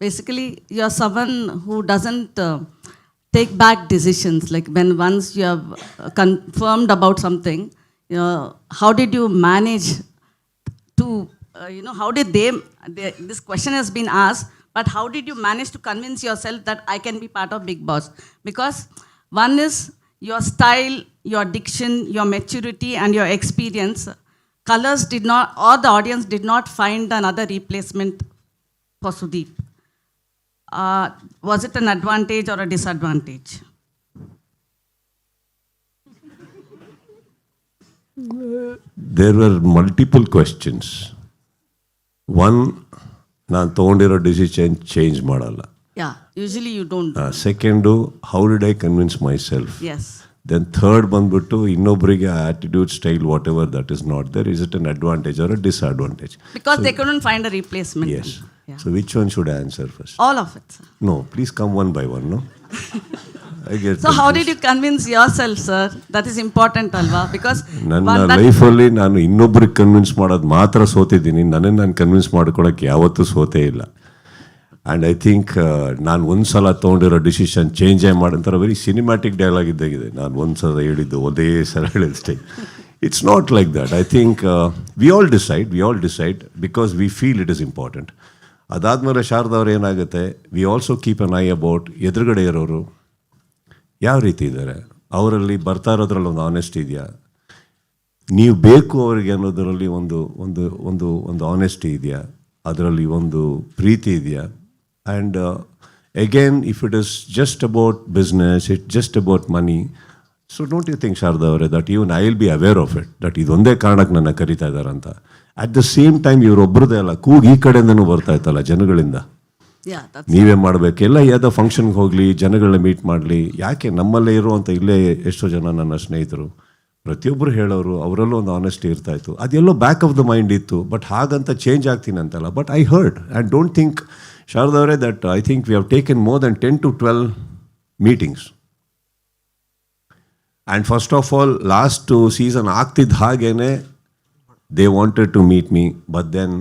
basically you're someone who doesn't take back decisions. Like when once you have confirmed about something, how did you manage to, how did this question has been asked, but how did you manage to convince yourself that I can be part of Big Boss? Because one is your style, your diction, your maturity, and your experience. Colors did not, or the audience did not find another replacement for Sudeep. Was it an advantage or a disadvantage? There were multiple questions. One, ನಾನು ತೊಗೊಂಡಿರೋ decision change ಮಾಡಲ್ಲ. Yeah, usually you don't. Second, how did I convince myself? Yes. Then third ಬಂದ್ಬಿಟ್ಟು ಇನ್ನೊಬ್ಬರಿಗೆ attitude style whatever that is not there, is it an advantage or a disadvantage? Because they couldn't find a replacement. Yes. Yeah. So which one should I answer first? All of it, sir. No, please come one by one, no? I get So how confused. did you convince yourself, sir? That is important, alva? Because ನನ್ನ ಲೈಫಲ್ಲಿ ನಾನು ಇನ್ನೊಬ್ರಿಗೆ convince ಮಾಡೋದು ಮಾತ್ರ ಸೋತಿದ್ದೀನಿ. ನಾನು convince ಮಾಡ್ಕೊಳಕ್ಕೆ ಯಾವತ್ತೂ ಸೋತೇ ಇಲ್ಲ. ಆ್ಯಂಡ್ ಐ ಥಿಂಕ್ ನಾನು ಒಂದು ಸಲ ತೊಗೊಂಡಿರೋ ಡಿಸಿಷನ್ ಚೇಂಜೇ ಮಾಡಂತಾರೆ ವೆರಿ ಸಿನಿಮ್ಯಾಟಿಕ್ ಡೈಲಾಗ್ ಇದ್ದಾಗಿದೆ. ನಾನು ಒಂದು ಸಲ ಹೇಳಿದ್ದು ಒಂದೇ ಸಲ ಹೇಳಿದಷ್ಟೇ. It's not like that. I think we all decide because we feel it is important. ಅದಾದಮೇಲೆ ಶಾರದವ್ರು ಏನಾಗುತ್ತೆ, we also keep an eye about ಎದುರುಗಡೆ ಇರೋರು ಯಾವ ರೀತಿ ಇದ್ದಾರೆ, ಅವರಲ್ಲಿ ಬರ್ತಾ ಇರೋದ್ರಲ್ಲಿ ಒಂದು ಆನೆಸ್ಟ್ ಇದೆಯಾ, ನೀವು ಬೇಕು ಅವರಿಗೆ ಅನ್ನೋದರಲ್ಲಿ ಒಂದು ಒಂದು ಒಂದು ಒಂದು ಆನೆಸ್ಟಿ ಇದೆಯಾ, ಅದರಲ್ಲಿ ಒಂದು ಪ್ರೀತಿ ಇದೆಯಾ. And again if it is just about business, it just about money, so don't you think Sharada ಅವರೇ that even I will be aware of it, that ಇದೊಂದೇ ಕಾರಣಕ್ಕೆ ನನ್ನ ಕರಿತಾ ಇದ್ದಾರಂತ. ಅಟ್ ದ ಸೇಮ್ ಟೈಮ್ ಇವರೊಬ್ಬರದೇ ಅಲ್ಲ, ಕೂಗು ಈ ಕಡೆಯಿಂದನೂ ಬರ್ತಾ ಇತ್ತಲ್ಲ ಜನಗಳಿಂದ, yeah, that's ನೀವೇ ಮಾಡಬೇಕು, ಎಲ್ಲ ಯಾವುದೋ ಫಂಕ್ಷನ್ಗೆ ಹೋಗಲಿ, ಜನಗಳನ್ನ ಮೀಟ್ ಮಾಡಲಿ. ಯಾಕೆ ನಮ್ಮಲ್ಲೇ ಇರುವಂಥ ಇಲ್ಲೇ ಎಷ್ಟೋ ಜನ ನನ್ನ ಸ್ನೇಹಿತರು ಪ್ರತಿಯೊಬ್ಬರು ಹೇಳೋರು, ಅವರಲ್ಲೂ ಒಂದು ಆನೆಸ್ಟಿ ಇರ್ತಾಯಿತ್ತು. ಅದೆಲ್ಲೋ ಬ್ಯಾಕ್ ಆಫ್ ದ ಮೈಂಡ್ ಇತ್ತು, ಬಟ್ ಹಾಗಂತ ಚೇಂಜ್ ಆಗ್ತೀನಿ ಅಂತಲ್ಲ. But I heard and don't think ಶಾರದವರೇ that I think we have taken more than 10 to 12 meetings. And first of all last season ಆಗ್ತಿದ್ದ ಹಾಗೇ they wanted to meet me, but then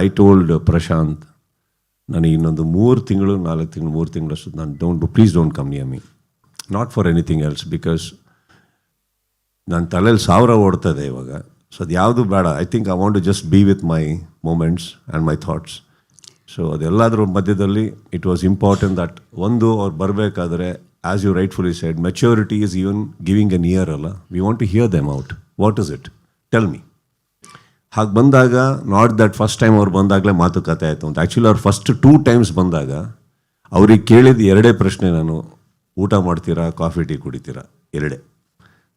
I told Prashant, ನನಗೆ ಇನ್ನೊಂದು 3 ತಿಂಗಳು 4 ತಿಂಗಳಷ್ಟು ನಾನು please don't come near me, not for anything else, because ನನ್ನ ತಲೆಯಲ್ಲಿ 1000 ಓಡ್ತದೆ ಇವಾಗ. ಸೊ ಅದು ಯಾವುದು ಬೇಡ. I think I want to just be with my moments and my thoughts. So ಅದೆಲ್ಲದ್ರ ಮಧ್ಯದಲ್ಲಿ ಇಟ್ ವಾಸ್ ಇಂಪಾರ್ಟೆಂಟ್ ದಟ್ ಒಂದು ಅವ್ರು ಬರಬೇಕಾದ್ರೆ, as you rightfully said, maturity is even giving an ear ಅಲ್ಲ. We want to hear them out, what is it, tell me. ಹಾಗೆ ಬಂದಾಗ not that first time ಅವ್ರು ಬಂದಾಗಲೇ ಮಾತುಕತೆ ಆಯಿತು ಅಂತ. ಆ್ಯಕ್ಚುಲಿ ಅವ್ರು ಫಸ್ಟ್ 2 times ಬಂದಾಗ ಅವ್ರಿಗೆ ಕೇಳಿದ 2 ಪ್ರಶ್ನೆ ನಾನು, ಊಟ ಮಾಡ್ತೀರಾ, ಕಾಫಿ ಟೀ ಕುಡಿತೀರಾ, 2.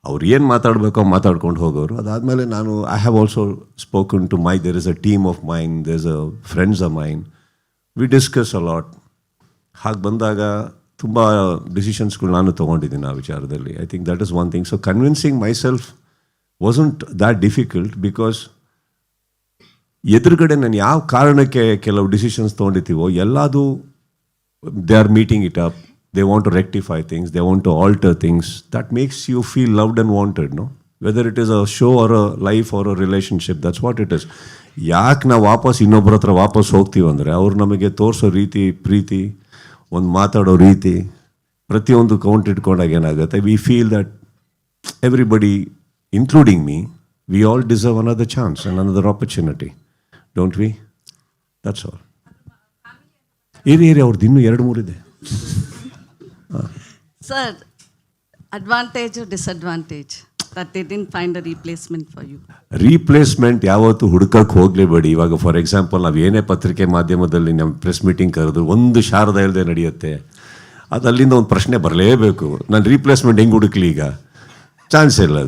ಅವ್ರು ಏನು ಮಾತಾಡಬೇಕೋ ಮಾತಾಡ್ಕೊಂಡು ಹೋಗೋರು. ಅದಾದಮೇಲೆ ನಾನು I have also spoken to my, there is a team of mine, there is a friends of mine, we discuss a lot. ಹಾಗೆ ಬಂದಾಗ ತುಂಬ ಡಿಸಿಷನ್ಸ್ಗಳು ನಾನು ತೊಗೊಂಡಿದ್ದೀನಿ ಆ ವಿಚಾರದಲ್ಲಿ. I think that is one thing. So convincing myself wasn't that difficult, because ಎದುರುಗಡೆ ನಾನು ಯಾವ ಕಾರಣಕ್ಕೆ ಕೆಲವು ಡಿಸಿಷನ್ಸ್ ತೊಗೊಂಡಿರ್ತೀವೋ ಎಲ್ಲದು they are meeting it up, they want to rectify things, they want to alter things, that makes you feel loved and wanted, no, whether it is a show or a life or a relationship, that's what it is. ಯಾಕೆ ನಾವು ವಾಪಸ್ ಇನ್ನೊಬ್ಬರ ಹತ್ರ ವಾಪಸ್ ಹೋಗ್ತೀವಂದರೆ, ಅವ್ರು ನಮಗೆ ತೋರಿಸೋ ರೀತಿ, ಪ್ರೀತಿ, ಒಂದು ಮಾತಾಡೋ ರೀತಿ, ಪ್ರತಿಯೊಂದು ಕೌಂಟ್ ಇಟ್ಕೊಂಡಾಗ ಏನಾಗುತ್ತೆ, we feel that everybody including me, we all deserve another chance and another opportunity, don't we? That's all. ಏರಿ ಅವ್ರದ್ದು ಇನ್ನೂ 2-3 ಇದೆ. Sir, advantage or disadvantage that they didn't find a replacement for you? Replacement ಯಾವತ್ತೂ ಹುಡುಕಕ್ಕೆ ಹೋಗಲೇಬೇಡಿ. ಇವಾಗ for example ನಾವು ಏನೇ ಪತ್ರಿಕೆ ಮಾಧ್ಯಮದಲ್ಲಿ ನಮ್ಮ ಪ್ರೆಸ್ ಮೀಟಿಂಗ್ ಕರೆದು ಒಂದು ಶಾರದಾ ಇಲ್ಲದೆ ನಡೆಯುತ್ತೆ, ಅದು ಅಲ್ಲಿಂದ ಒಂದು ಪ್ರಶ್ನೆ ಬರಲೇಬೇಕು, ನಾನು ರೀಪ್ಲೇಸ್ಮೆಂಟ್ ಹೆಂಗೆ ಹುಡುಕ್ಲಿ, ಈಗ ಚಾನ್ಸ್ ಇಲ್ಲ.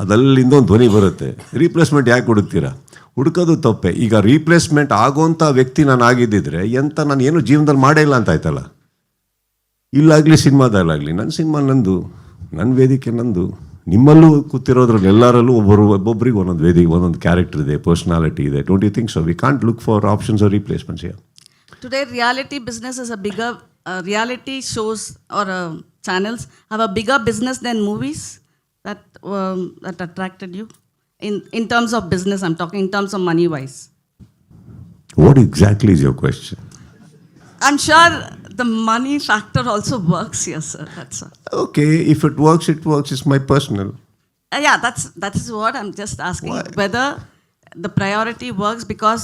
ಅದಲ್ಲಿಂದ ಒಂದು ಧ್ವನಿ ಬರುತ್ತೆ, ರೀಪ್ಲೇಸ್ಮೆಂಟ್ ಯಾಕೆ ಹುಡುಕ್ತೀರಾ? ಹುಡುಕೋದು ತಪ್ಪೆ. ಈಗ ರೀಪ್ಲೇಸ್ಮೆಂಟ್ ಆಗೋಂಥ ವ್ಯಕ್ತಿ ನಾನು ಆಗಿದ್ದಿದ್ರೆ ಎಂತ ನಾನು ಏನು ಜೀವನದಲ್ಲಿ ಮಾಡೇ ಇಲ್ಲ ಅಂತ ಆಯ್ತಲ್ಲ. ಇಲ್ಲಾಗಲಿ ಸಿನಿಮಾದಲ್ಲಾಗಲಿ, ನನ್ನ ಸಿನಿಮಾ ನಂದು, ನನ್ನ ವೇದಿಕೆ ನಂದು, ನಿಮ್ಮಲ್ಲೂ ಕೂತಿರೋದ್ರಲ್ಲಿ ಎಲ್ಲರಲ್ಲೂ ಒಬ್ಬೊಬ್ಬರಿಗೆ ಒಂದೊಂದು ವೇದಿಕೆ, ಒಂದೊಂದು ಕ್ಯಾರೆಕ್ಟರ್ ಇದೆ, ಪರ್ಸ್ನಾಲಿಟಿ ಇದೆ. Don't you think so? We can't look for options or replacements here. Today, reality business is a bigger, reality shows or channels have a bigger business than movies. That attracted you in terms of business. I'm talking in terms of money wise. What exactly is your question? I'm sure the money factor also works here, sir. That's all. Okay, if it works, it works. It's my personal. Yeah, that is what I'm just asking. Why? Whether the priority works because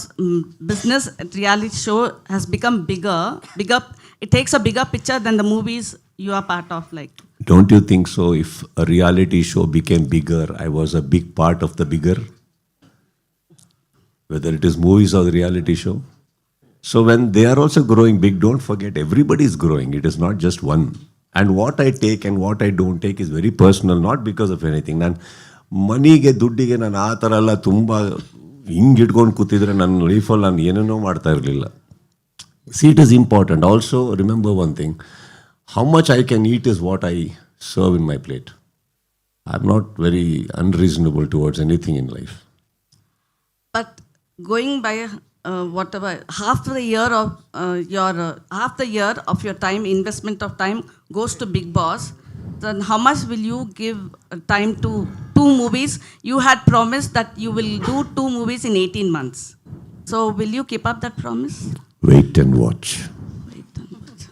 business reality show has become bigger. It takes a bigger picture than the movies you are part of. Like, Don't you think so? If a reality show became bigger, I was a big part of the bigger. Whether it is movies or the reality show. So when they are also growing big, don't forget everybody is growing. It is not just one. And what I take and what I don't take is very personal, not because of anything. ನಾನು ಮನಿಗೆ ದುಡ್ಡಿಗೆ ನಾನು ಆ ಥರ ಎಲ್ಲ ತುಂಬ ಹಿಂಗೆ ಇಟ್ಕೊಂಡು ಕೂತಿದ್ರೆ ನನ್ನ ಲೈಫಲ್ಲಿ ನಾನು ಏನೇನೋ ಮಾಡ್ತಾ ಇರಲಿಲ್ಲ. See, it is important. Also, remember one thing. How much I can eat is what I serve in my plate. I'm not very unreasonable towards anything in life. but going by whatever half the year of your time, investment of time goes to Big Boss, then how much will you give time to 2 movies? You had promised that you will do 2 movies in 18 months. So will you keep up that promise? Wait and watch.